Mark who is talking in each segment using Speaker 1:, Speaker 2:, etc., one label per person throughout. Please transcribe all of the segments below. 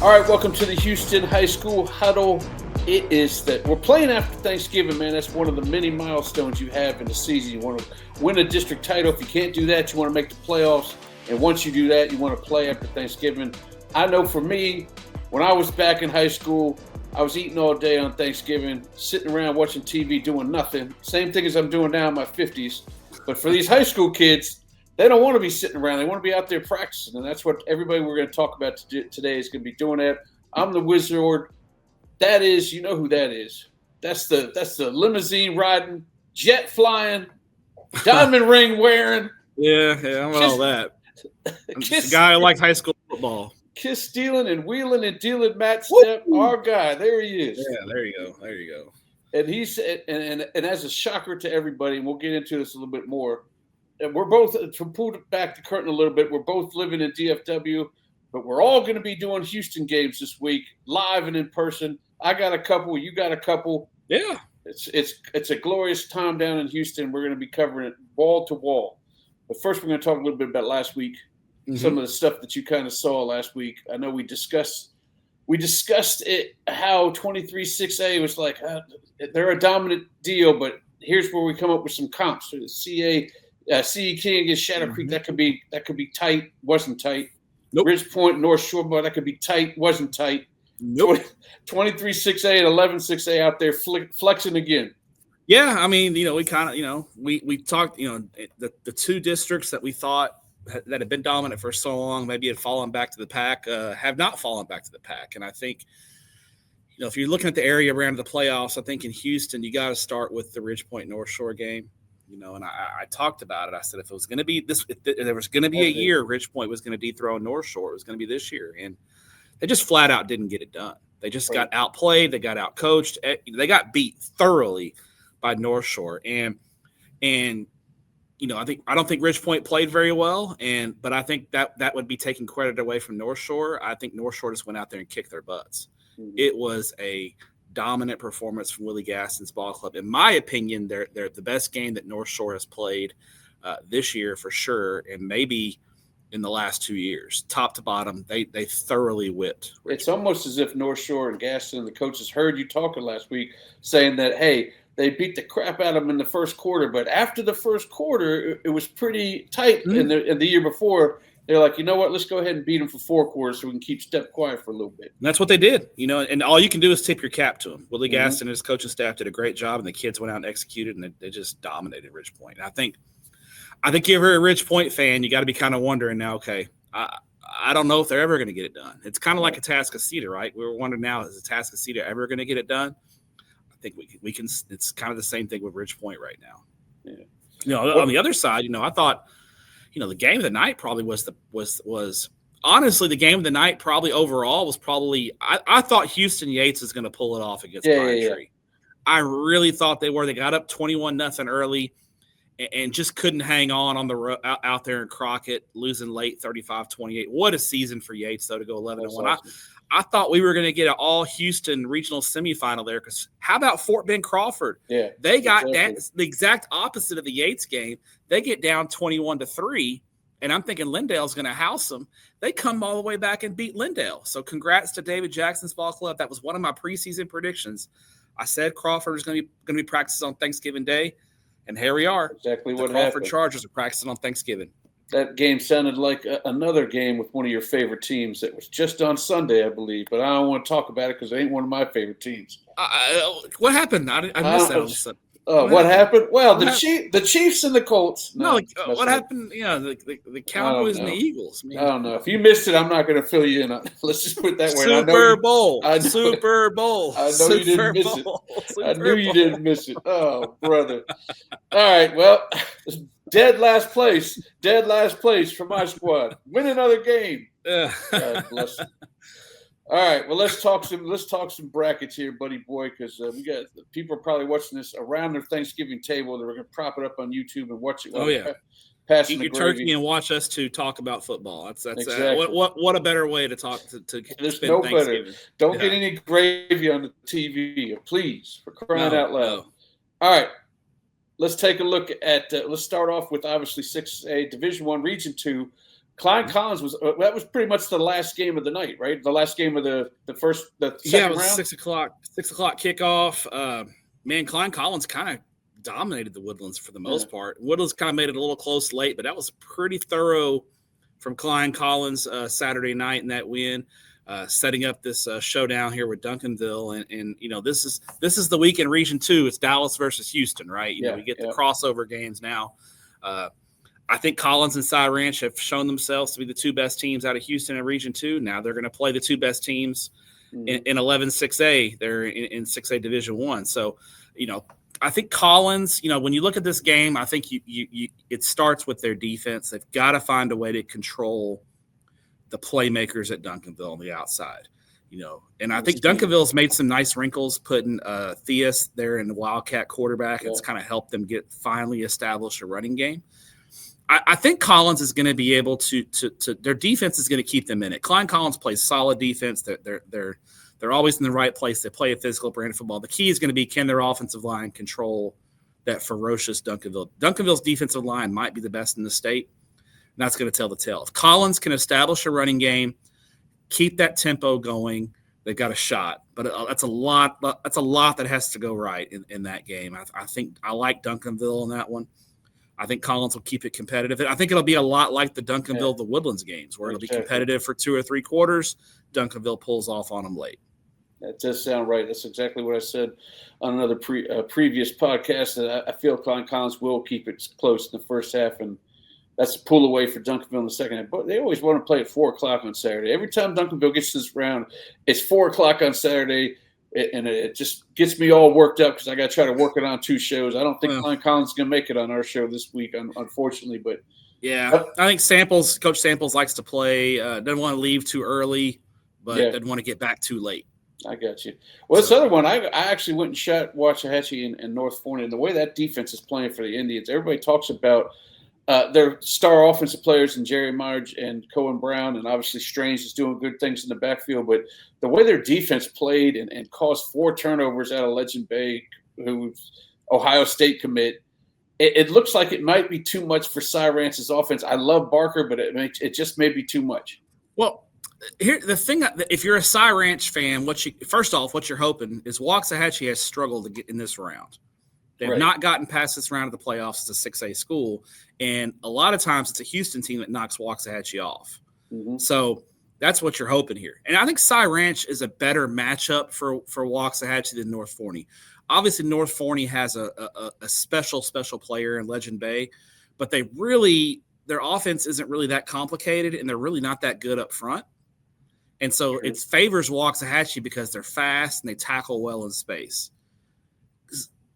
Speaker 1: All right, welcome to the Houston High School Huddle. We're playing after Thanksgiving, man. That's one of the many milestones you have in the season. You want to win a district title. If you can't do that, you want to make the playoffs. And once you do that, you want to play after Thanksgiving. I know for me, when I was back in high school, I was eating all day on Thanksgiving, sitting around watching TV, doing nothing. Same thing as I'm doing now in my 50s. But for these high school kids, they don't want to be sitting around. They want to be out there practicing, and that's what everybody we're going to talk about today is going to be doing that. I'm the Wizard. That is, you know who that is. That's the limousine riding, jet flying, diamond ring wearing.
Speaker 2: Yeah, I'm all that. I'm just a guy who likes high school football.
Speaker 1: Kiss stealing and wheeling and dealing Matt Stepp, our guy. There he is.
Speaker 2: Yeah, there you go.
Speaker 1: And he's and as a shocker to everybody, and we'll get into this a little bit more. And we're both, to pull back the curtain a little bit, we're both living in DFW, but we're all going to be doing Houston games this week, live and in person. I got a couple, you got a couple.
Speaker 2: Yeah.
Speaker 1: It's a glorious time down in Houston. We're going to be covering it wall to wall. But first, we're going to talk a little bit about last week, some of the stuff that you kind of saw last week. I know we discussed it, how 23-6A was like, they're a dominant deal, but here's where we come up with some comps. So the CE King against Shadow Creek, that could be tight, wasn't tight.
Speaker 2: Nope.
Speaker 1: Ridge Point, North Shore, but that could be tight, wasn't tight.
Speaker 2: Nope.
Speaker 1: 23-6A and 11-6A out there flexing again.
Speaker 2: Yeah, I mean, we kind of, we talked, the two districts that we thought that had been dominant for so long, maybe had fallen back to the pack, have not fallen back to the pack. And I think, if you're looking at the area around the playoffs, I think in Houston, you got to start with the Ridge Point North Shore game. And I talked about it. I said if it was going to be if there was going to be a year Ridge Point was going to dethrone North Shore, it was going to be this year. And they just flat out didn't get it done. They just got outplayed. They got outcoached. They got beat thoroughly by North Shore. And I don't think Ridge Point played very well. But I think that would be taking credit away from North Shore. I think North Shore just went out there and kicked their butts. Mm-hmm. It was a dominant performance from Willie Gaston's ball club. In my opinion, they're the best game that North Shore has played this year for sure, and maybe in the last 2 years. Top to bottom, they thoroughly whipped.
Speaker 1: It's almost as if North Shore and Gaston and the coaches heard you talking last week saying that, hey, they beat the crap out of them in the first quarter, but after the first quarter, it was pretty tight. In the year before. They're like, you know what? Let's go ahead and beat them for 4 quarters so we can keep Stepp quiet for a little bit.
Speaker 2: And that's what they did, and all you can do is tip your cap to them. Willie Gaston and his coaching staff did a great job, and the kids went out and executed, and they just dominated Ridge Point. And I think if you're a Ridge Point fan, you got to be kind of wondering now, okay, I don't know if they're ever going to get it done. It's kind of like Atascocita, right? We were wondering now, is Atascocita ever going to get it done? I think we can. It's kind of the same thing with Ridge Point right now. Yeah. On the other side, I thought – the game of the night probably was honestly the game of the night probably overall was probably I thought Houston Yates is going to pull it off against Pine Tree. I really thought they were. They got up 21-0 early and just couldn't hang on the out there in Crockett, losing late 35-28. What a season for Yates though to go 11-1. I thought we were going to get an all Houston regional semifinal there because how about Fort Bend Crawford? Yeah, they got the exact opposite of the Yates game. They get down 21-3, and I'm thinking Lindale's going to house them. They come all the way back and beat Lindale. So congrats to David Jackson's ball club. That was one of my preseason predictions. I said Crawford is going to be practicing on Thanksgiving Day, and here we are.
Speaker 1: Exactly what
Speaker 2: Crawford
Speaker 1: happened.
Speaker 2: Chargers are practicing on Thanksgiving.
Speaker 1: That game sounded like another game with one of your favorite teams that was just on Sunday, I believe. But I don't want to talk about it because it ain't one of my favorite teams.
Speaker 2: What happened? I missed that on Sunday.
Speaker 1: What happened? Well, the Chiefs and the Colts.
Speaker 2: What happened? Yeah, the Cowboys and the Eagles.
Speaker 1: I don't know. If you missed it, I'm not going to fill you in on it. Let's just put it that way.
Speaker 2: Super Bowl. Super Bowl.
Speaker 1: I know you didn't miss it. I knew you didn't miss it. Oh, brother. All right. Well, dead last place for my squad. Win another game. God bless you. All right, well, let's talk some brackets here, buddy boy, because we got people are probably watching this around their Thanksgiving table. They're going to prop it up on YouTube and watch it.
Speaker 2: Eat your turkey and watch us two talk about football. That's exactly. What a better way to talk to
Speaker 1: There's no better. Don't get any gravy on the TV, please, for crying out loud. No. All right, let's take a look at. Let's start off with obviously 6A Division I Region 2. Klein Collins was that was pretty much the last game of the night, right? The last game of the second
Speaker 2: it was
Speaker 1: round.
Speaker 2: 6 o'clock kickoff. Man, Klein Collins kind of dominated the Woodlands for the most part. Woodlands kind of made it a little close late, but that was pretty thorough from Klein Collins Saturday night in that win, setting up this showdown here with Duncanville. And you know, this is the week in Region 2. It's Dallas versus Houston, right? You know, we get the crossover games now. I think Collins and Cy Ranch have shown themselves to be the two best teams out of Houston in Region 2. Now they're going to play the two best teams in 11-6A. They're in 6A Division 1. So, you know, I think Collins, you know, when you look at this game, I think it starts with their defense. They've got to find a way to control the playmakers at Duncanville on the outside, you know. And I think Duncanville's made some nice wrinkles putting Theus there in the Wildcat quarterback. It's kind of helped them finally establish a running game. I think Collins is going to be able to their defense is going to keep them in it. Klein Collins plays solid defense. They're always in the right place. They play a physical brand of football. The key is going to be, can their offensive line control that ferocious Duncanville? Duncanville's defensive line might be the best in the state, and that's going to tell the tale. If Collins can establish a running game, keep that tempo going, they've got a shot. But that's a lot. That's a lot that has to go right in that game. I think I like Duncanville in that one. I think Collins will keep it competitive. I think it'll be a lot like the Duncanville, the Woodlands games, where it'll be competitive for 2 or 3 quarters. Duncanville pulls off on them late.
Speaker 1: That does sound right. That's exactly what I said on another previous podcast. That I feel Klein Collins will keep it close in the first half, and that's a pull away for Duncanville in the second half. But they always want to play at 4 o'clock on Saturday. Every time Duncanville gets this round, it's 4 o'clock on Saturday. And it just gets me all worked up because I got to try to work it on 2 shows. I don't think Klein Collins is going to make it on our show this week, unfortunately. But
Speaker 2: yeah, I think Coach Samples likes to play. Doesn't want to leave too early, but doesn't want to get back too late.
Speaker 1: I got you. Well, this other one, I actually went and shot Waxahachie and North Forney. And the way that defense is playing for the Indians, everybody talks about their star offensive players in Jerry Marge and Cohen Brown, and obviously Strange is doing good things in the backfield. But the way their defense played and caused 4 turnovers out of Legend Bay, who's Ohio State commit, it looks like it might be too much for Cy Ranch's offense. I love Barker, but it just may be too much.
Speaker 2: Well, here the thing: if you're a Cy Ranch fan, what you're hoping is Waxahachie has struggled to get in this round. They've not gotten past this round of the playoffs as a 6A school, and a lot of times it's a Houston team that knocks Waxahachie off. Mm-hmm. So that's what you're hoping here. And I think Cy Ranch is a better matchup for Waxahachie than North Forney. Obviously, North Forney has a special player in Legend Bay, but their offense isn't really that complicated, and they're really not that good up front. And so it favors Waxahachie because they're fast and they tackle well in space.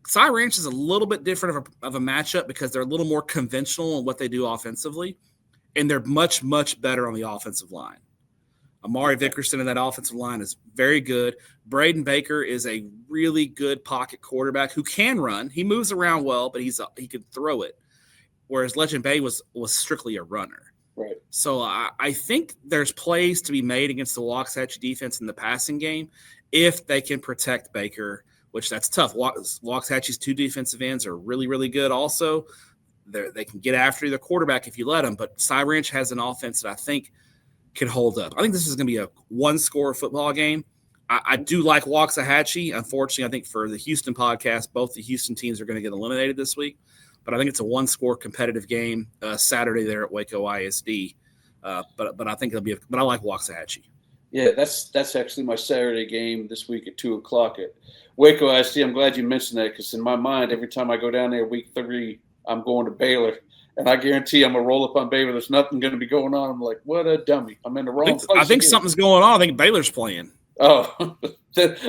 Speaker 2: Cy Ranch is a little bit different of a matchup because they're a little more conventional in what they do offensively, and they're much, much better on the offensive line. Amari Vickerson in that offensive line is very good. Braden Baker is a really good pocket quarterback who can run. He moves around well, but he can throw it, whereas Legend Bay was strictly a runner.
Speaker 1: Right. So
Speaker 2: I think there's plays to be made against the Waxahachie defense in the passing game if they can protect Baker, which that's tough. Waxahachie's 2 defensive ends are really, really good also. They can get after the quarterback if you let them, but Cy Ranch has an offense that I think can hold up. I think this is going to be a 1-score football game. I do like Waxahachie. Unfortunately, I think for the Houston podcast, both the Houston teams are going to get eliminated this week, but I think it's a 1-score competitive game Saturday there at Waco ISD. But I think but I like Waxahachie.
Speaker 1: Yeah, that's actually my Saturday game this week at 2 o'clock at Waco ISD. I'm glad you mentioned that because in my mind, every time I go down there week 3, I'm going to Baylor. And I guarantee I'm going to roll up on Baylor. There's nothing going to be going on. I'm like, what a dummy. I'm in the wrong place.
Speaker 2: I think something's going on. I think Baylor's playing.
Speaker 1: Oh,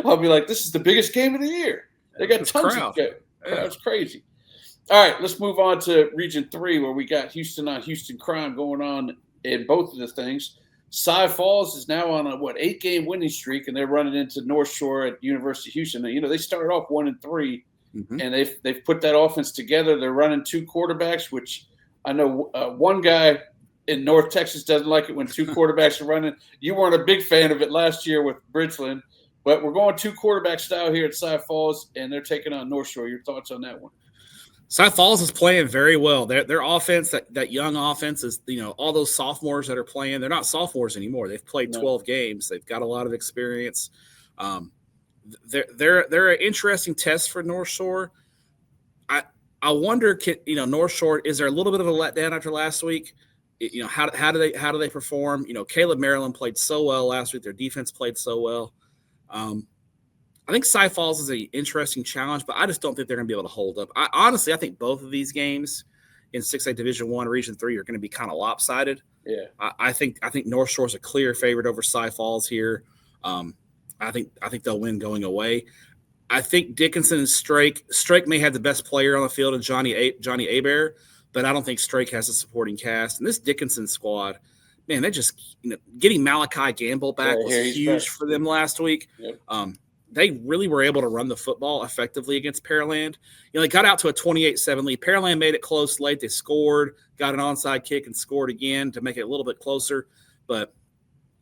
Speaker 1: I'll be like, this is the biggest game of the year. They got tons of games. That's crazy. All right, let's move on to Region 3 where we got Houston on Houston crime going on in both of the things. Cy Falls is now on a 8-game winning streak, and they're running into North Shore at University of Houston. And, they started off 1-3, and they've put that offense together. They're running 2 quarterbacks, which I know one guy in North Texas doesn't like it when 2 quarterbacks are running. You weren't a big fan of it last year with Bridgeland, but we're going 2 quarterback style here at Cy Falls, and they're taking on North Shore. Your thoughts on that one?
Speaker 2: Cy Falls is playing very well. Their offense, that young offense is, all those sophomores that are playing, they're not sophomores anymore. They've played 12 games. They've got a lot of experience. They're an interesting test for North Shore. I wonder, North Shore, is there a little bit of a letdown after last week? How do they perform? Caleb Maryland played so well last week. Their defense played so well. I think Cy Falls is an interesting challenge, but I just don't think they're going to be able to hold up. I think both of these games in 6A Division I, Region 3 are going to be kind of lopsided.
Speaker 1: Yeah,
Speaker 2: I think North Shore is a clear favorite over Cy Falls here. I think they'll win going away. I think Dickinson and Strake may have the best player on the field in Johnny Abear, but I don't think Strake has a supporting cast. And this Dickinson squad, man, they just getting Malachi Gamble back was huge for them last week.
Speaker 1: Yep.
Speaker 2: They really were able to run the football effectively against Pearland. They got out to a 28-7 lead. Pearland made it close late. They scored, got an onside kick, and scored again to make it a little bit closer. But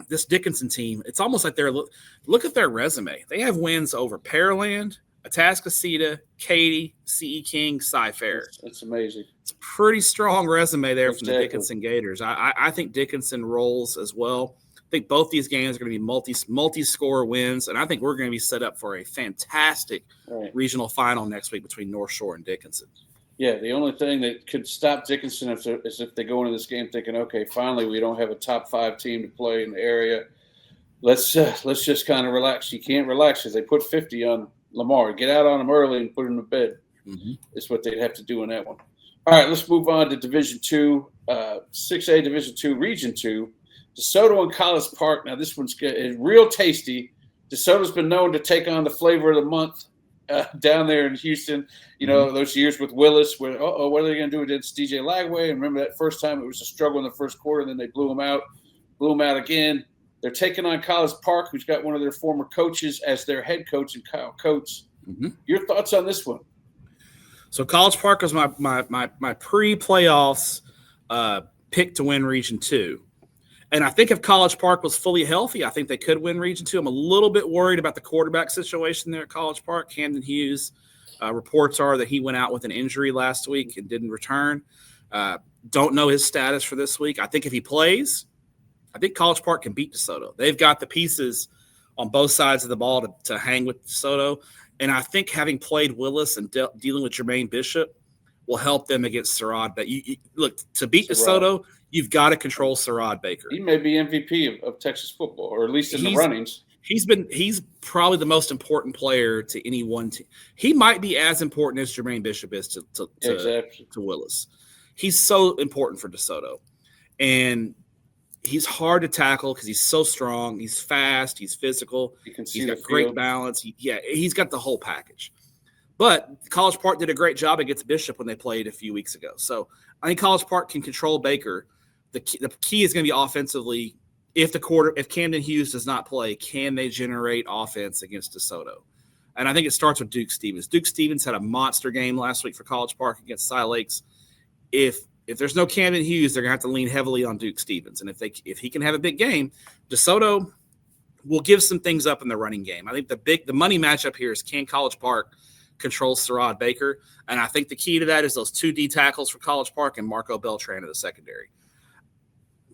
Speaker 2: this Dickinson team, it's almost like look at their resume. They have wins over Pearland, Atascocita, Katy, C.E. King, Cy-Fair.
Speaker 1: That's amazing.
Speaker 2: It's a pretty strong resume there from the Dickinson Gators. I think Dickinson rolls as well. I think both these games are going to be multi-score wins, and I think we're going to be set up for a fantastic regional final next week between North Shore and Dickinson.
Speaker 1: Yeah, the only thing that could stop Dickinson is if they go into this game thinking, okay, finally we don't have a top 5 team to play in the area. Let's just kind of relax. You can't relax because they put 50 on Lamar. Get out on them early and put them to bed. Mm-hmm. Is what they'd have to do in that one. All right, let's move on to Division II, 6A Division II, Region 2. DeSoto and College Park. Now, this one's good. It's real tasty. DeSoto's been known to take on the flavor of the month down there in Houston. Those years with Willis where, what are they going to do against DJ Lagway? And remember that first time it was a struggle in the first quarter, and then they blew them out again. They're taking on College Park, who's got one of their former coaches as their head coach, and Kyle Coates. Mm-hmm. Your thoughts on this one?
Speaker 2: So College Park was my pre-playoffs pick to win Region 2. And I think if College Park was fully healthy, I think they could win Region 2. I'm a little bit worried about the quarterback situation there at College Park. Camden Hughes, reports are that he went out with an injury last week and didn't return. Don't know his status for this week. I think if he plays, I think College Park can beat DeSoto. They've got the pieces on both sides of the ball to hang with DeSoto. And I think having played Willis and dealing with Jermaine Bishop will help them against Sarad. But look, to beat DeSoto, you've got to control Sarad Baker.
Speaker 1: He may be MVP of Texas football, or at least in the runnings.
Speaker 2: He's probably the most important player to any one team. He might be as important as Jermaine Bishop is to Willis. He's so important for DeSoto. And he's hard to tackle because he's so strong. He's fast. He's physical. He's got great balance. He's got the whole package. But College Park did a great job against Bishop when they played a few weeks ago. So I think College Park can control Baker. The key is going to be offensively. If Camden Hughes does not play, can they generate offense against DeSoto? And I think it starts with Duke Stevens. Duke Stevens had a monster game last week for College Park against Cy Lakes. If there's no Camden Hughes, they're going to have to lean heavily on Duke Stevens. And if he can have a big game, DeSoto will give some things up in the running game. I think the money matchup here is, can College Park control Sarad Baker? And I think the key to that is those 2 D tackles for College Park and Marco Beltran in the secondary.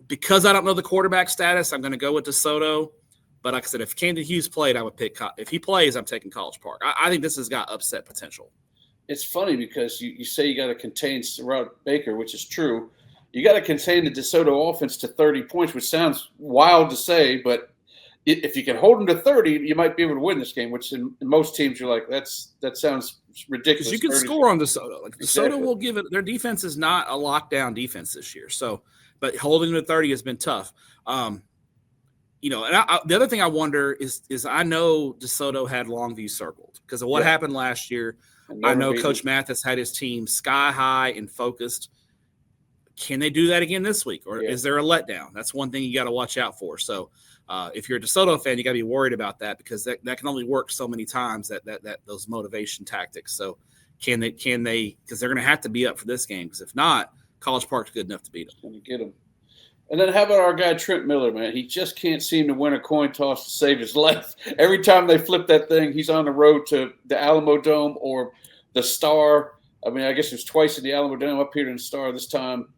Speaker 2: Because I don't know the quarterback status, I'm going to go with DeSoto. But like I said, if Camden Hughes played, I would pick. If he plays, I'm taking College Park. I think this has got upset potential.
Speaker 1: It's funny because you say you got to contain Sarad Baker, which is true. You got to contain the DeSoto offense to 30 points, which sounds wild to say, but if you can hold them to 30, you might be able to win this game, which in most teams you're like, that sounds ridiculous.
Speaker 2: You can score on DeSoto. Like DeSoto will give it. Their defense is not a lockdown defense this year. So, but holding them to 30 has been tough. And the other thing I wonder is I know DeSoto had Longview circled because of what happened last year. I know Coach Mathis had his team sky high and focused. Can they do that again this week? Or is there a letdown? That's one thing you got to watch out for. So if you're a DeSoto fan, you got to be worried about that because that can only work so many times, that those motivation tactics. So can they, because they're going to have to be up for this game. Because if not, College Park's good enough to beat them.
Speaker 1: Going to get them. And then how about our guy Trent Miller, man? He just can't seem to win a coin toss to save his life. Every time they flip that thing, he's on the road to the Alamo Dome or the Star. I mean, I guess it was twice in the Alamo Dome, up here in the Star this time.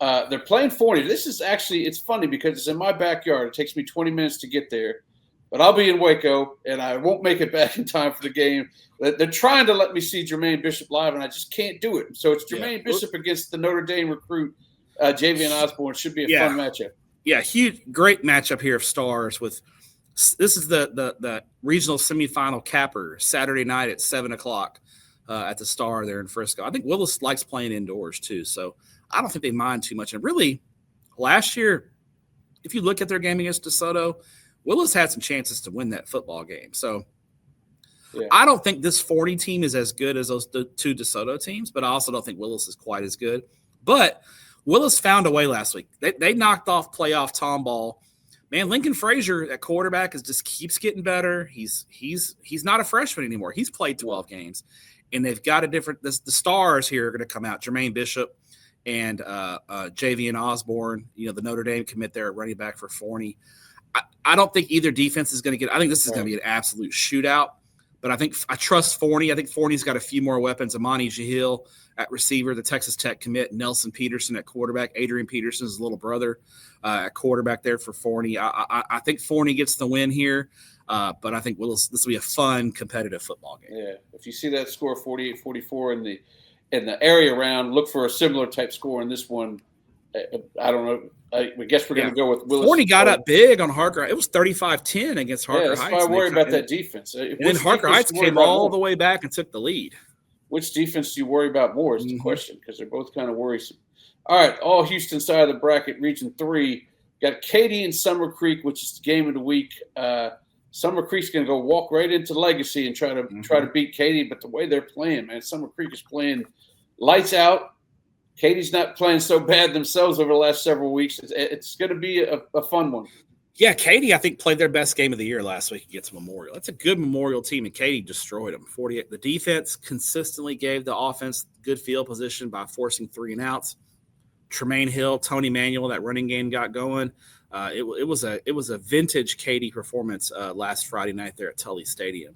Speaker 1: They're playing Forney. This is actually, it's funny because it's in my backyard. It takes me 20 minutes to get there, but I'll be in Waco, and I won't make it back in time for the game. They're trying to let me see Jermaine Bishop live, and I just can't do it. So it's Jermaine Bishop against the Notre Dame recruit, Javian Osborne. Should be a fun matchup.
Speaker 2: Yeah, great matchup here of stars. This is the regional semifinal capper Saturday night at 7:00 at the Star there in Frisco. I think Willis likes playing indoors too, so I don't think they mind too much. And really, last year, if you look at their game against DeSoto, Willis had some chances to win that football game. So I don't think this 40 team is as good as those two DeSoto teams, but I also don't think Willis is quite as good. But Willis found a way last week. They knocked off playoff Tom Ball. Man, Lincoln Frazier at quarterback just keeps getting better. He's not a freshman anymore. He's played 12 games, and they've got the stars here are going to come out. Jermaine Bishop and Javian Osborne, the Notre Dame commit there at running back for Forney. I don't think either defense is going to get – I think this is going to be an absolute shootout. But I trust Forney. I think Forney's got a few more weapons. Amani Jahil at receiver, the Texas Tech commit, Nelson Peterson at quarterback, Adrian Peterson's little brother at quarterback there for Forney. I think Forney gets the win here, but I think this will be a fun, competitive football game.
Speaker 1: Yeah, if you see that score 48-44 in the area round, look for a similar type score in this one. I don't know. I guess we're going to go with Willis.
Speaker 2: Forney got up big on Harker. It was 35-10 against Harker Heights.
Speaker 1: That's why I worry about that defense.
Speaker 2: And then Harker Heights came all the way back and took the lead.
Speaker 1: Which defense do you worry about more is the question, because they're both kind of worrisome. All right, all Houston side of the bracket, Region 3. Got Katy and Summer Creek, which is the game of the week. Summer Creek's going to go walk right into Legacy and try to beat Katy, but the way they're playing, man, Summer Creek is playing lights out. Katy's not playing so bad themselves over the last several weeks. It's going to be a fun one.
Speaker 2: Yeah, Katy, I think, played their best game of the year last week against Memorial. That's a good Memorial team, and Katy destroyed them. 48. The defense consistently gave the offense good field position by forcing 3 and outs. Tremaine Hill, Tony Manuel, that running game got going. It was a vintage Katy performance last Friday night there at Tully Stadium.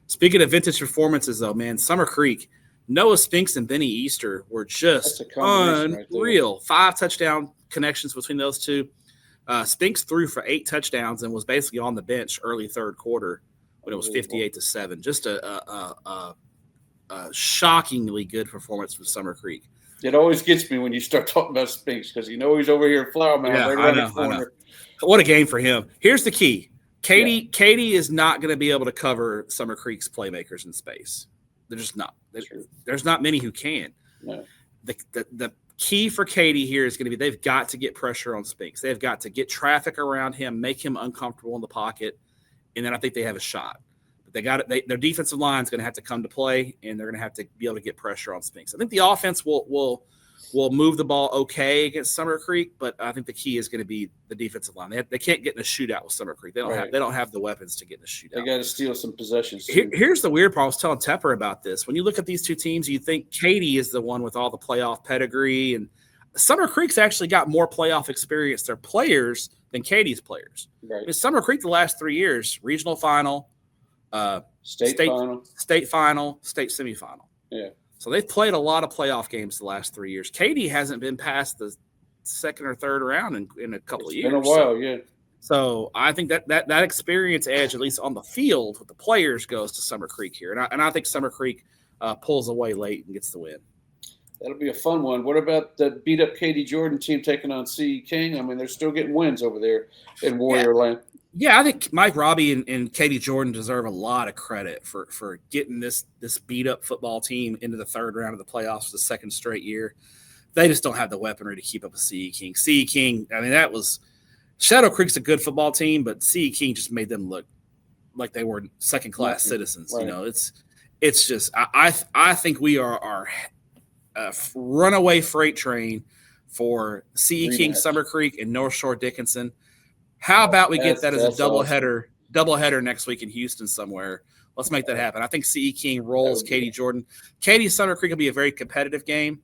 Speaker 2: Speaking of vintage performances, though, man, Summer Creek, Noah Spinks and Benny Easter were just unreal. Right, 5 touchdown connections between those two. Spinks threw for 8 touchdowns and was basically on the bench early third quarter when it was 58-7. Just a shockingly good performance from Summer Creek.
Speaker 1: It always gets me when you start talking about Spinks because he's over here in Flower Mound right around the corner.
Speaker 2: What a game for him. Here's the key. Katy is not going to be able to cover Summer Creek's playmakers in space. They're just not. There's not many who can.
Speaker 1: No.
Speaker 2: The key for Katy here is going to be they've got to get pressure on Spinks. They've got to get traffic around him, make him uncomfortable in the pocket, and then I think they have a shot. But their defensive line is going to have to come to play, and they're going to have to be able to get pressure on Spinks. I think the offense will move the ball okay against Summer Creek, but I think the key is going to be the defensive line. They can't get in a shootout with Summer Creek. They don't have the weapons to get in a shootout.
Speaker 1: They got to steal some possessions.
Speaker 2: Here's the weird part. I was telling Tepper about this. When you look at these two teams, you think Katy is the one with all the playoff pedigree, and Summer Creek's actually got more playoff experience, their players, than Katy's players.
Speaker 1: Right.
Speaker 2: I mean, Summer Creek the last 3 years, regional final, state final, state semifinal.
Speaker 1: Yeah.
Speaker 2: So they've played a lot of playoff games the last 3 years. Katy hasn't been past the second or third round in a couple of years.
Speaker 1: It's been a while, yeah.
Speaker 2: So I think that experience edge, at least on the field with the players, goes to Summer Creek here. And I think Summer Creek pulls away late and gets the win.
Speaker 1: That'll be a fun one. What about the beat-up Katy Jordan team taking on C.E. King? I mean, they're still getting wins over there in Warrior Land.
Speaker 2: Yeah, I think Mike Robbie and Katy Jordan deserve a lot of credit for getting this beat-up football team into the third round of the playoffs for the second straight year. They just don't have the weaponry to keep up with C.E. King. C.E. King, I mean, that was – Shadow Creek's a good football team, but C.E. King just made them look like they were second-class citizens. Right. You know, it's just – I think we are a runaway freight train for C.E. King, Summer Creek, and North Shore Dickinson. How about we get that as a doubleheader next week in Houston somewhere? Let's make that happen. I think C.E. King rolls Katy Jordan. Katy Summer Creek will be a very competitive game.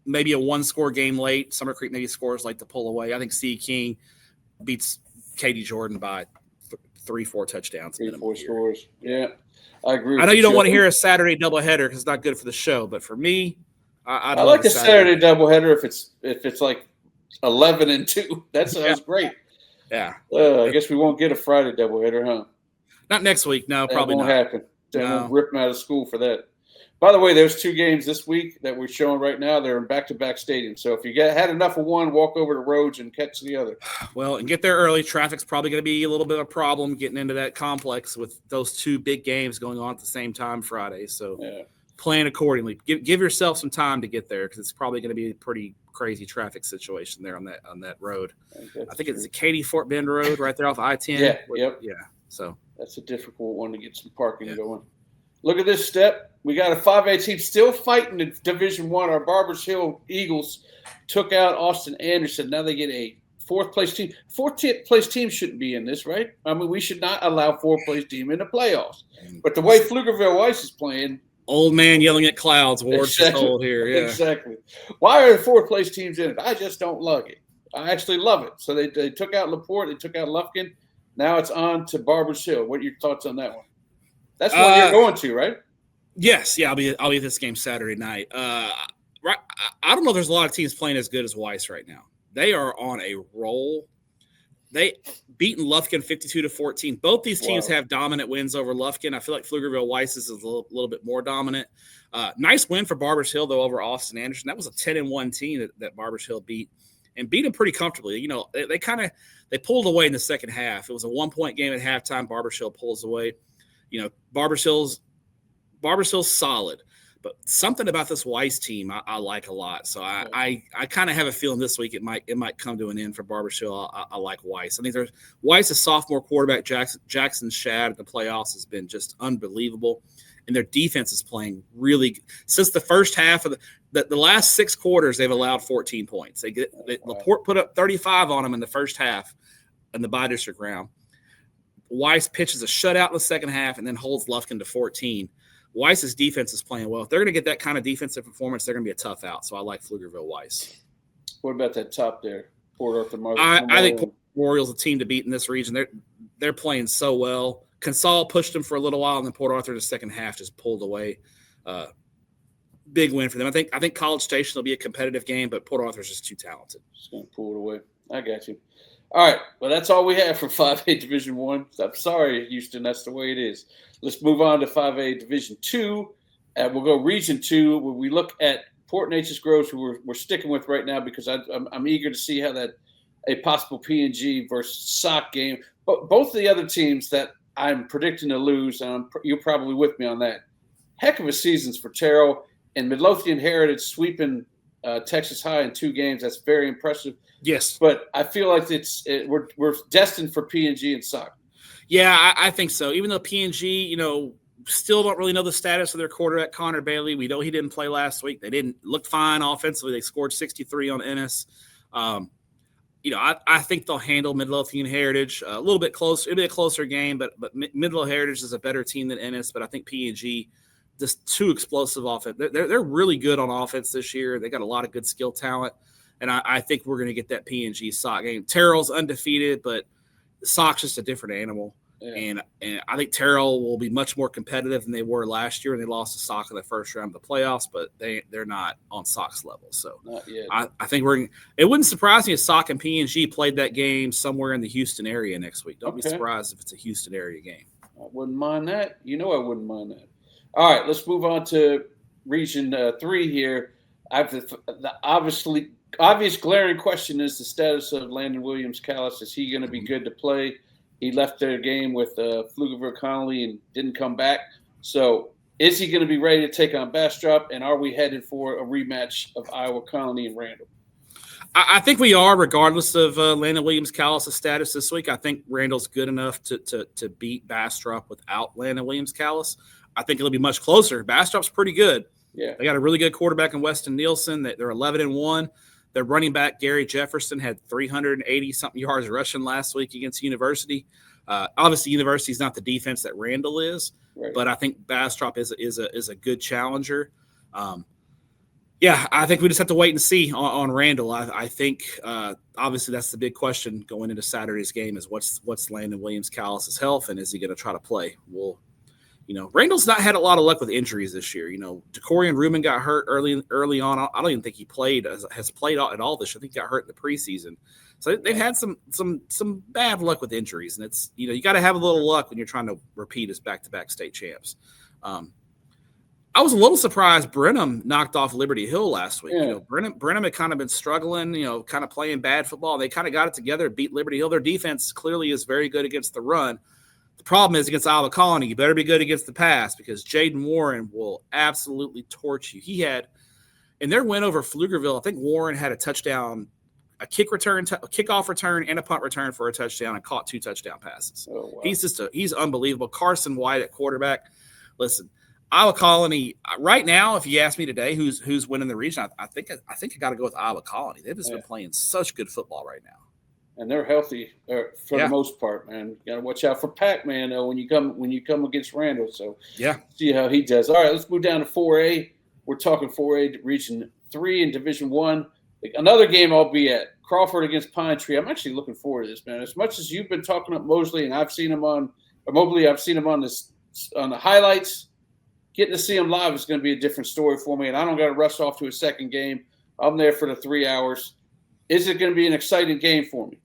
Speaker 2: Maybe a one-score game late. Summer Creek maybe scores late to pull away. I think C.E. King beats Katy Jordan by 3-4 touchdowns.
Speaker 1: 3-4 scores. Yeah. I agree.
Speaker 2: I know you don't want to hear a Saturday doubleheader because it's not good for the show, but for me,
Speaker 1: I like a Saturday doubleheader if it's like 11-2. That sounds great.
Speaker 2: Yeah.
Speaker 1: I guess we won't get a Friday doubleheader, huh?
Speaker 2: Not next week. No, probably not.
Speaker 1: That won't happen. They won't rip them out of school for that. By the way, there's 2 games this week that we're showing right now. They're in back-to-back stadiums. So if you had enough of one, walk over to Rhodes and catch the other.
Speaker 2: Well, and get there early. Traffic's probably going to be a little bit of a problem getting into that complex with those 2 big games going on at the same time Friday. So plan accordingly. Give yourself some time to get there because it's probably going to be a pretty crazy traffic situation there on that road. I think it's the Katy Fort Bend Road right there off I-10. Yeah. So
Speaker 1: that's a difficult one to get some parking going. Look at this Stepp. We got a 5A team still fighting in Division I. Our Barbers Hill Eagles took out Austin Anderson. Now they get a 4th place team. 4th place team shouldn't be in this, right? I mean, we should not allow 4th place team in the playoffs. But the way Pflugerville Weiss is playing,
Speaker 2: old man yelling at clouds. Ward's just old here. Yeah,
Speaker 1: exactly. Why are the 4th place teams in it? I just don't like it. I actually love it. So they took out LaPorte. They took out Lufkin. Now it's on to Barbers Hill. What are your thoughts on that one? That's one you're going to, right?
Speaker 2: Yes. Yeah, I'll be at this game Saturday night. Right. I don't know if there's a lot of teams playing as good as Weiss right now. They are on a roll. They beaten Lufkin 52-14. Both these teams have dominant wins over Lufkin. I feel like Pflugerville Weiss is a little bit more dominant. Nice win for Barbers Hill, though, over Austin Anderson. That was a 10-1 team that Barbers Hill beat, and beat them pretty comfortably. You know, they pulled away in the second half. It was a 1-point game at halftime. Barbers Hill pulls away. You know, Barbers Hill's solid. But something about this Weiss team I like a lot. So I kind of have a feeling this week it might come to an end for Barbers Hill. I like Weiss. I think Weiss, a sophomore quarterback, Jackson Shad at the playoffs has been just unbelievable. And their defense is playing really – since the first half of the last 6 quarters, they've allowed 14 points. LaPorte put up 35 on them in the first half in the bi-district round. Weiss pitches a shutout in the second half and then holds Lufkin to 14. Weiss's defense is playing well. If they're going to get that kind of defensive performance, they're going to be a tough out. So I like Pflugerville Weiss.
Speaker 1: What about that top there? Port Arthur
Speaker 2: I think Port Orioles a team to beat in this region. They're playing so well. Consol pushed them for a little while, and then Port Arthur in the second half just pulled away. Big win for them. I think College Station will be a competitive game, but Port Arthur's just too talented.
Speaker 1: Just going to pull it away. I got you. All right, well, that's all we have for 5A Division I. I'm sorry, Houston, that's the way it is. Let's move on to 5A Division II. We'll go Region 2, where we look at Port Neches Groves, who we're sticking with right now because I'm eager to see how a possible P&G versus SOC game. But both of the other teams that I'm predicting to lose, and you're probably with me on that, heck of a seasons for Terrell and Midlothian Heritage sweeping Texas High in 2 games. That's very impressive.
Speaker 2: Yes,
Speaker 1: but I feel like we're destined for P&G and SOC.
Speaker 2: Yeah, I think so. Even though P&G, still don't really know the status of their quarterback, Connor Bailey. We know he didn't play last week. They didn't look fine offensively. They scored 63 on Ennis. I think they'll handle Midlothian Heritage a little bit closer. It'll be a closer game, but Midlothian Heritage is a better team than Ennis. But I think P&G, just too explosive offense. They're really good on offense this year. They got a lot of good skill talent. And I think we're going to get that P&G SOC game. Terrell's undefeated, but SOC's just a different animal. Yeah. And I think Terrell will be much more competitive than they were last year, and they lost to SOC in the first round of the playoffs, but they're not on SOC's level. So I think it wouldn't surprise me if SOC and P&G played that game somewhere in the Houston area next week. Don't be surprised if it's a Houston area game.
Speaker 1: I wouldn't mind that. I wouldn't mind that. All right, let's move on to Region 3 here. The obvious glaring question is the status of Landon Williams-Callis. Is he going to be good to play? He left their game with Pflugerville Connolly and didn't come back. So is he going to be ready to take on Bastrop? And are we headed for a rematch of Iowa Connolly and Randall?
Speaker 2: I think we are, regardless of Landon Williams-Callis' status this week. I think Randall's good enough to beat Bastrop without Landon Williams-Callis. I think it'll be much closer. Bastrop's pretty good. Yeah, they got a really good quarterback in Weston Nielsen. They're 11-1. Their running back, Gary Jefferson, had 380-something yards rushing last week against University. Obviously, University is not the defense that Randall is, right, but I think Bastrop is a good challenger. I think we just have to wait and see on Randall. I think obviously that's the big question going into Saturday's game is what's Landon Williams-Callis' health, and is he going to try to play? Randall's not had a lot of luck with injuries this year. DeCorian Rubin got hurt early on. I don't even think he has played at all this year. I think he got hurt in the preseason. So they've had some bad luck with injuries, and it's you got to have a little luck when you're trying to repeat as back-to-back state champs. I was a little surprised Brenham knocked off Liberty Hill last week.
Speaker 1: Yeah.
Speaker 2: Brenham had kind of been struggling, kind of playing bad football. They kind of got it together, beat Liberty Hill. Their defense clearly is very good against the run. The problem is against Iowa Colony, you better be good against the pass because Jaden Warren will absolutely torch you. He had, in their win over Pflugerville, I think Warren had a touchdown, a kickoff return, and a punt return for a touchdown and caught 2 touchdown passes. Oh, wow. He's unbelievable. Carson White at quarterback. Listen, Iowa Colony right now, if you ask me today who's winning the region, I think I got to go with Iowa Colony. They've just been playing such good football right now.
Speaker 1: And they're healthy for the most part, man. You got to watch out for Pac-Man though when you come against Randall. So see how he does. All right, let's move down to 4A. We're talking 4A Region 3 in Division 1. Another game I'll be at, Crawford against Pine Tree. I'm actually looking forward to this, man. As much as you've been talking up Mosley, and I've seen him on the highlights. Getting to see him live is going to be a different story for me, and I don't got to rush off to a second game. I'm there for the 3 hours. Is it going to be an exciting game for me?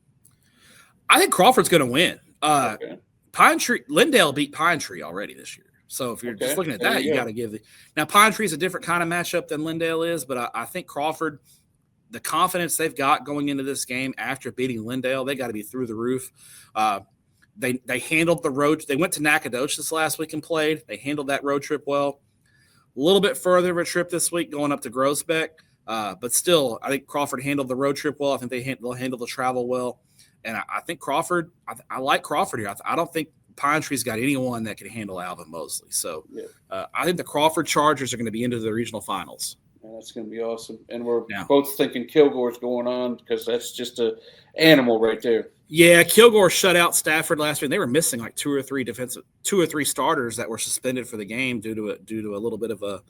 Speaker 2: I think Crawford's going to win. Pine Tree, Lindale beat Pine Tree already this year. So if you're just looking at that, you got to give now Pine Tree is a different kind of matchup than Lindale is, but I think Crawford, the confidence they've got going into this game after beating Lindale, they got to be through the roof. They handled the road. They went to Nacogdoches last week and played. They handled that road trip well. A little bit further of a trip this week going up to Groesbeck. But still, I think Crawford handled the road trip well. I think they'll handle the travel well. And I think Crawford – I like Crawford here. I don't think Pine Tree's got anyone that can handle Alvin Mosley. So I think the Crawford Chargers are going to be into the regional finals.
Speaker 1: Yeah, that's going to be awesome. And we're both thinking Kilgore's going on because that's just an animal right there.
Speaker 2: Yeah, Kilgore shut out Stafford last week. They were missing like two or three starters that were suspended for the game due to a little bit of a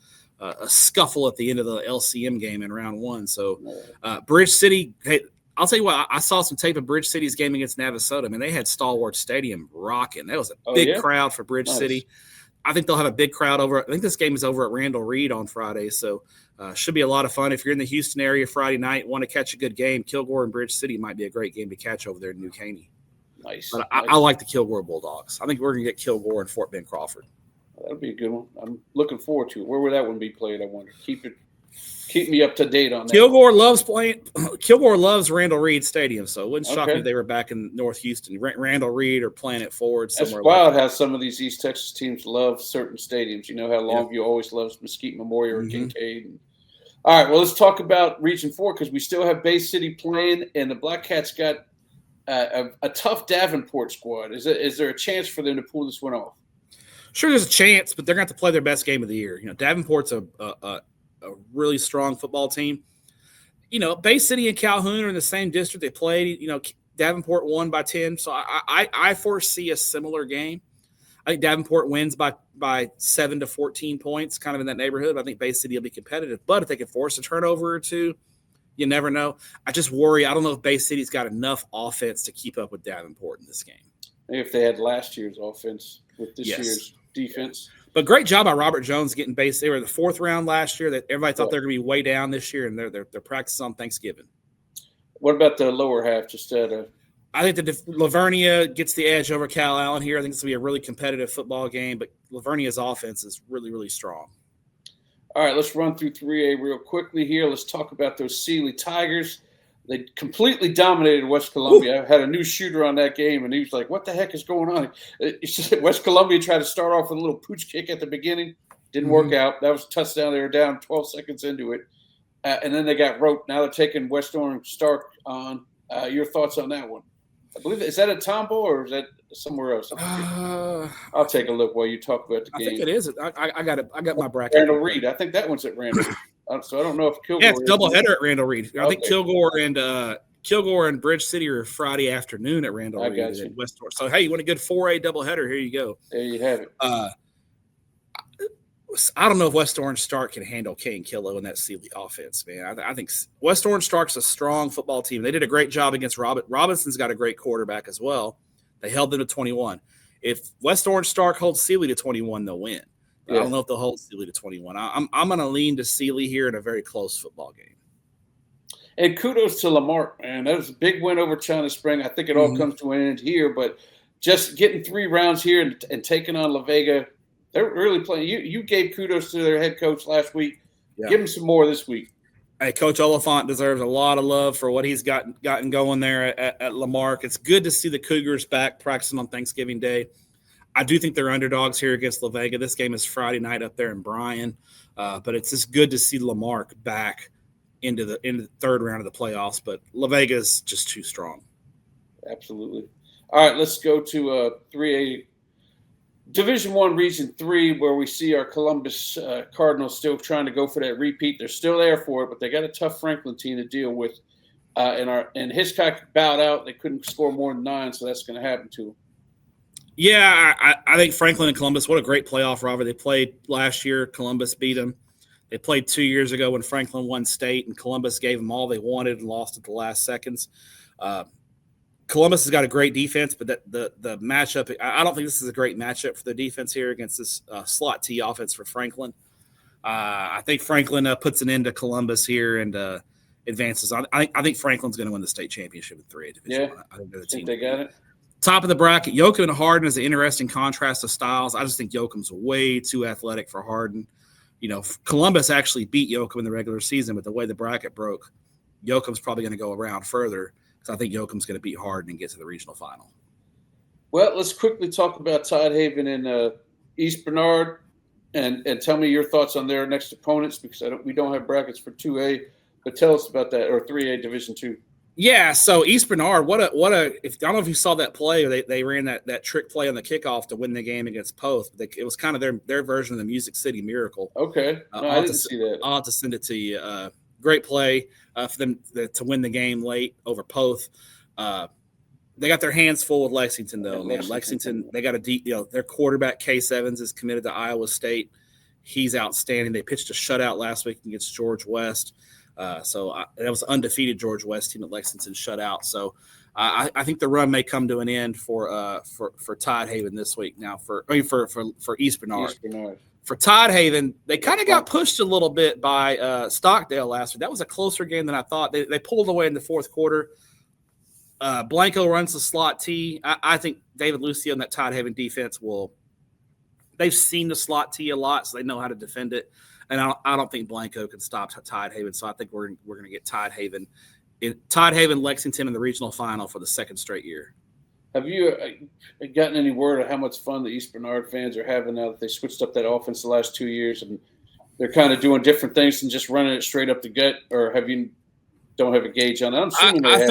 Speaker 2: scuffle at the end of the LCM game in round 1. So Bridge City, hey, I'll tell you what, I saw some tape of Bridge City's game against Navasota. I mean, they had Stalwart Stadium rocking. That was a big crowd for Bridge City. I think they'll have a big crowd over. I think this game is over at Randall Reed on Friday, so should be a lot of fun. If you're in the Houston area Friday night, want to catch a good game, Kilgore and Bridge City might be a great game to catch over there in New Caney.
Speaker 1: Nice.
Speaker 2: But I like the Kilgore Bulldogs. I think we're going to get Kilgore and Fort Bend Crawford.
Speaker 1: That'll be a good one. I'm looking forward to it. Where would that one be played, I wonder? Keep me up to date on that. Kilgore loves Randall Reed Stadium, so it wouldn't shock me if they were back in North Houston. Randall Reed or Planet Ford somewhere. That's wild how some of these East Texas teams love certain stadiums. You know how Longview always loves Mesquite Memorial or Kincaid. All right, well, let's talk about Region 4 because we still have Bay City playing, and the Black Cats got a tough Davenport squad. Is there a chance for them to pull this one off?
Speaker 2: Sure, there's a chance, but they're going to have to play their best game of the year. Davenport's a really strong football team. Bay City and Calhoun are in the same district. They played. Davenport won by 10, so I foresee a similar game. I think Davenport wins by 7 to 14 points, kind of in that neighborhood. I think Bay City will be competitive, but if they can force a turnover or two, you never know. I just worry. I don't know if Bay City's got enough offense to keep up with Davenport in this game.
Speaker 1: Maybe if they had last year's offense with this year's defense.
Speaker 2: But great job by Robert Jones getting base. They were in the 4th round last year. That everybody thought they were going to be way down this year, and they're practicing on Thanksgiving.
Speaker 1: What about the lower half?
Speaker 2: I think that Lavernia gets the edge over Cal Allen here. I think it's going to be a really competitive football game, but Lavernia's offense is really, really strong.
Speaker 1: All right, let's run through 3A real quickly here. Let's talk about those Sealy Tigers. They completely dominated West Columbia. I had a new shooter on that game, and he was like, what the heck is going on? West Columbia tried to start off with a little pooch kick at the beginning. Didn't work out. That was a touchdown. They were down 12 seconds into it. And then they got roped. Now they're taking West Orange Stark on. Your thoughts on that one? I believe is that a Tombo or is that somewhere else? I'll take a look while you talk about the game.
Speaker 2: I think it is. I got my bracket.
Speaker 1: Randall Reed. I think that one's at Randall. So I don't know if Kilgore.
Speaker 2: Yeah, it's doubleheader at Randall Reed. I think Kilgore and Bridge City are Friday afternoon at Randall Reed at West Orange. So hey, you want a good 4A doubleheader? Here you go.
Speaker 1: There you have it.
Speaker 2: I don't know if West Orange Stark can handle Kane Killo in that Sealy offense, man. I think West Orange Stark's a strong football team. They did a great job against Robinson's got a great quarterback as well. They held them to 21. If West Orange Stark holds Sealy to 21, they'll win. But I don't know if they'll hold Sealy to 21. I'm going to lean to Sealy here in a very close football game.
Speaker 1: And kudos to Lamar, man. That was a big win over China Spring. I think it all comes to an end here, but just getting 3 rounds here and taking on La Vega, they're really playing. You gave kudos to their head coach last week. Yeah. Give him some more this week.
Speaker 2: Hey, Coach Oliphant deserves a lot of love for what he's gotten going there at Lamarck. It's good to see the Cougars back practicing on Thanksgiving Day. I do think they're underdogs here against La Vega. This game is Friday night up there in Bryan, but it's just good to see Lamarck back into the third round of the playoffs. But La Vega is just too strong.
Speaker 1: Absolutely. All right, let's go to 3A Division I, Region 3, where we see our Columbus Cardinals still trying to go for that repeat. They're still there for it, but they got a tough Franklin team to deal with. And Hitchcock bowed out. They couldn't score more than 9, so that's going to happen to them.
Speaker 2: Yeah, I think Franklin and Columbus, what a great playoff rivalry. They played last year. Columbus beat them. They played 2 years ago when Franklin won state, and Columbus gave them all they wanted and lost at the last seconds. Columbus has got a great defense, but the matchup, I don't think this is a great matchup for the defense here against this slot T offense for Franklin. I think Franklin puts an end to Columbus here and advances. I think Franklin's going to win the state championship in 3A Division I. I think they're the team.
Speaker 1: They got it.
Speaker 2: Top of the bracket, Yoakum and Hardin is an interesting contrast of styles. I just think Yoakum's way too athletic for Hardin. You know, Columbus actually beat Yoakum in the regular season, but the way the bracket broke, Yoakum's probably going to go around further. I think Yoakum's going to beat Hardin and get to the regional final.
Speaker 1: Well, let's quickly talk about Tidehaven and East Bernard, and tell me your thoughts on their next opponents, because we don't have brackets for 2A, but tell us about that, or 3A Division 2.
Speaker 2: Yeah, so East Bernard, what a I don't know if you saw that play. They ran that trick play on the kickoff to win the game against Poth. It was kind of their version of the Music City Miracle.
Speaker 1: Okay, I didn't see that.
Speaker 2: I'll have to send it to you. Great play for them to win the game late over Poth. They got their hands full with Lexington, though. Man, Lexington, they got a deep. Their quarterback Case Evans is committed to Iowa State. He's outstanding. They pitched a shutout last week against George West. So that was undefeated George West team at Lexington shut out. So I think the run may come to an end for Tidehaven this week. Now for East Bernard. For Tidehaven, they kind of got pushed a little bit by Stockdale last week. That was a closer game than I thought. They pulled away in the fourth quarter. Blanco runs the slot T. I think David Lucio and that Tidehaven defense they've seen the slot T a lot, so they know how to defend it. And I don't think Blanco can stop Tidehaven, so I think we're going to get Tidehaven Lexington in the regional final for the second straight year.
Speaker 1: Have you gotten any word of how much fun the East Bernard fans are having now that they switched up that offense the last 2 years and they're kind of doing different things than just running it straight up the gut? Or don't have a gauge on it?
Speaker 2: I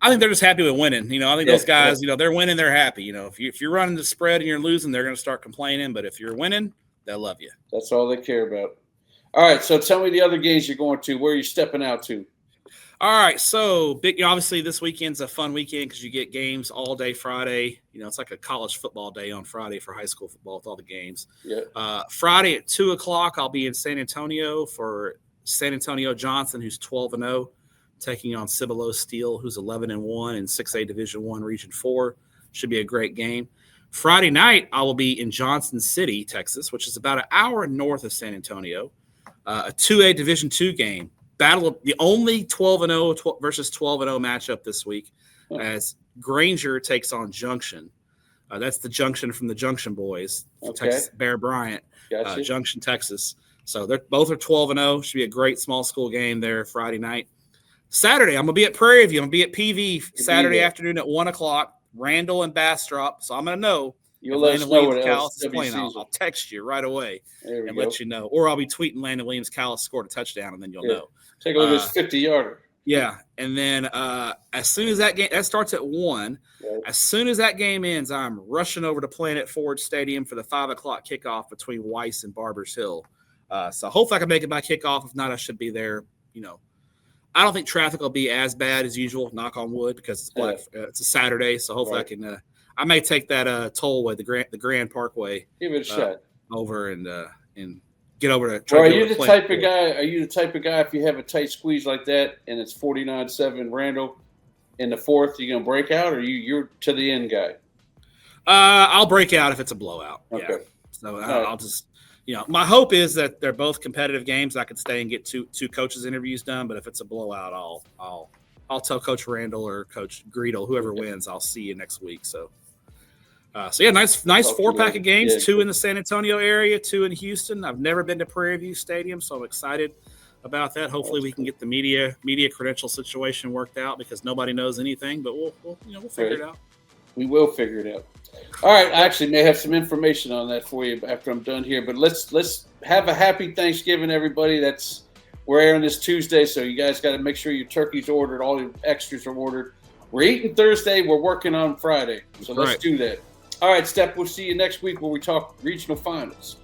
Speaker 2: think they're just happy with winning. I think those guys, they're winning, they're happy. If you're running the spread and you're losing, they're going to start complaining. But if you're winning, they'll love you.
Speaker 1: That's all they care about. All right, so tell me the other games you're going to. Where are you stepping out to?
Speaker 2: All right, so obviously this weekend's a fun weekend because you get games all day Friday. It's like a college football day on Friday for high school football with all the games.
Speaker 1: Yeah.
Speaker 2: Friday at 2:00, I'll be in San Antonio for San Antonio Johnson, who's 12-0, taking on Cibolo Steel, who's 11-1 in 6A Division I Region 4. Should be a great game. Friday night, I will be in Johnson City, Texas, which is about an hour north of San Antonio. A 2A Division II game. Battle of the only 12-0 versus 12-0 matchup this week, as Granger takes on Junction. That's the Junction from the Junction Boys, Texas Bear Bryant,
Speaker 1: gotcha.
Speaker 2: Junction, Texas. So both are 12-0. Should be a great small school game there Friday night. Saturday, I'm gonna be at Prairie View. I'm gonna be at PV Saturday afternoon at 1:00. Randall and Bastrop. So I'm gonna know.
Speaker 1: You'll let us know what else
Speaker 2: is playing. I'll text you right away and let you know. Or I'll be tweeting Landon Williams Callis scored a touchdown, and then you'll know.
Speaker 1: Take a look at his 50-yarder.
Speaker 2: Yeah, and then as soon as that starts at 1, as soon as that game ends, I'm rushing over to Planet Ford Stadium for the 5:00 kickoff between Weiss and Barbers Hill. So hopefully I can make it by kickoff. If not, I should be there. I don't think traffic will be as bad as usual, knock on wood, because it's a Saturday. So hopefully I can I may take that tollway, the Grand Parkway.
Speaker 1: Give it a shot.
Speaker 2: Over and get over to.
Speaker 1: Are you the type of guy? Are you the type of guy if you have a tight squeeze like that and it's 49-7 Randall in the fourth, you gonna break out, or you're to the end guy?
Speaker 2: I'll break out if it's a blowout.
Speaker 1: Okay.
Speaker 2: Yeah. So I'll just, my hope is that they're both competitive games. I could stay and get two coaches interviews done. But if it's a blowout, I'll tell Coach Randall or Coach Greedle, whoever wins, I'll see you next week. So yeah, nice 4-pack of games. Yeah. 2 in the San Antonio area, 2 in Houston. I've never been to Prairie View Stadium, so I'm excited about that. Hopefully we can get the media credential situation worked out because nobody knows anything, but we'll figure it out. We will figure it out.
Speaker 1: All right, I actually may have some information on that for you after I'm done here, but let's have a happy Thanksgiving, everybody. We're airing this Tuesday, so you guys got to make sure your turkey's ordered, all your extras are ordered. We're eating Thursday, we're working on Friday, so let's do that. All right, Stepp, we'll see you next week where we talk regional finals.